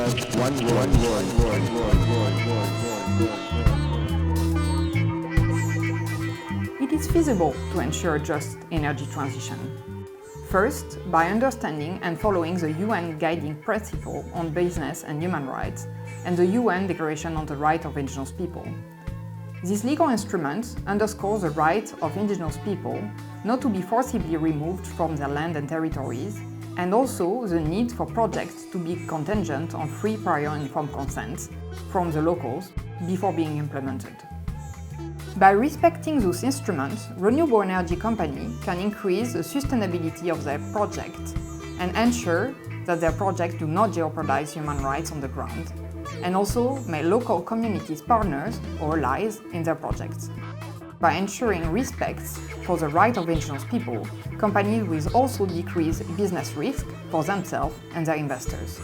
have one word. It is feasible to ensure a just energy transition. First, by understanding and following the UN Guiding Principle on Business and Human Rights and the UN Declaration on the Rights of Indigenous People. This legal instrument underscores the right of indigenous people not to be forcibly removed from their land and territories, and also the need for projects to be contingent on free, prior, informed consent from the locals before being implemented. By respecting those instruments, renewable energy companies can increase the sustainability of their projects and ensure that their projects do not jeopardize human rights on the ground, and also make local communities partners or allies in their projects. By ensuring respect for the rights of indigenous people, companies will also decrease business risk for themselves and their investors.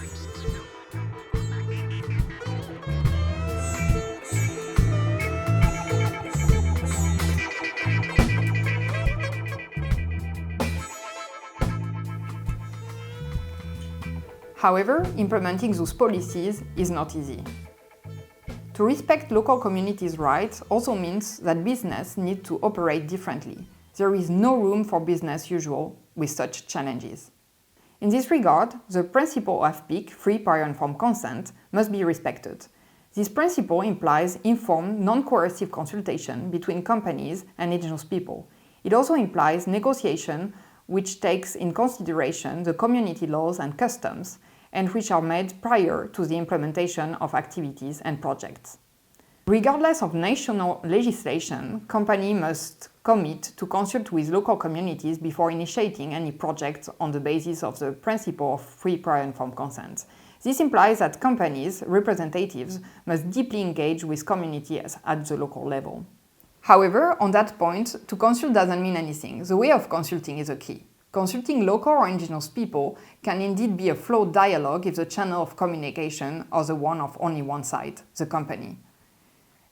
However, implementing those policies is not easy. To respect local communities' rights also means that business needs to operate differently. There is no room for business usual with such challenges. In this regard, the principle of PIC, free, prior, informed consent, must be respected. This principle implies informed, non-coercive consultation between companies and indigenous people. It also implies negotiation which takes in consideration the community laws and customs, and which are made prior to the implementation of activities and projects. Regardless of national legislation, companies must commit to consult with local communities before initiating any project on the basis of the principle of free, prior, informed consent. This implies that companies' representatives must deeply engage with communities at the local level. However, on that point, to consult doesn't mean anything. The way of consulting is a key. Consulting local or indigenous people can indeed be a flowed dialogue if the channel of communication is the one of only one side, the company.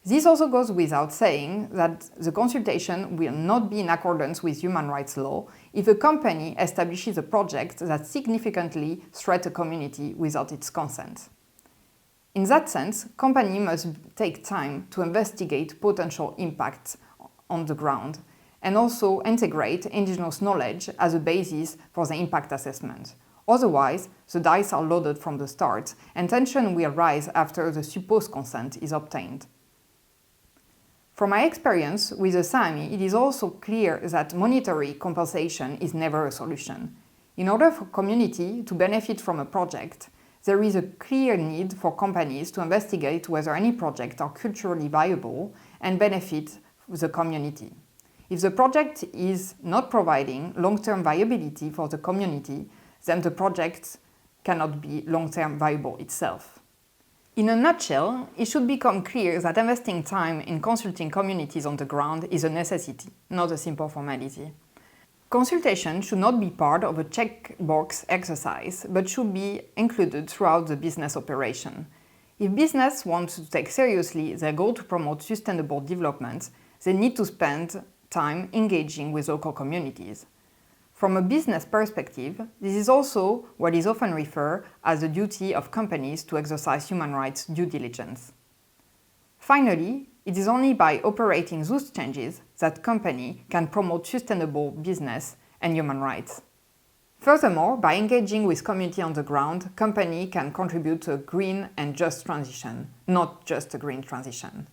This also goes without saying that the consultation will not be in accordance with human rights law if a company establishes a project that significantly threats a community without its consent. In that sense, companies must take time to investigate potential impacts on the ground and also integrate indigenous knowledge as a basis for the impact assessment. Otherwise, the dice are loaded from the start, and tension will rise after the supposed consent is obtained. From my experience with the Sámi, it is also clear that monetary compensation is never a solution. In order for community to benefit from a project, there is a clear need for companies to investigate whether any projects are culturally viable and benefit the community. If the project is not providing long-term viability for the community, then the project cannot be long-term viable itself. In a nutshell, it should become clear that investing time in consulting communities on the ground is a necessity, not a simple formality. Consultation should not be part of a checkbox exercise, but should be included throughout the business operation. If business wants to take seriously their goal to promote sustainable development, they need to spend time engaging with local communities. From a business perspective, this is also what is often referred as the duty of companies to exercise human rights due diligence. Finally, it is only by operating those changes that companies can promote sustainable business and human rights. Furthermore, by engaging with community on the ground, companies can contribute to a green and just transition, not just a green transition.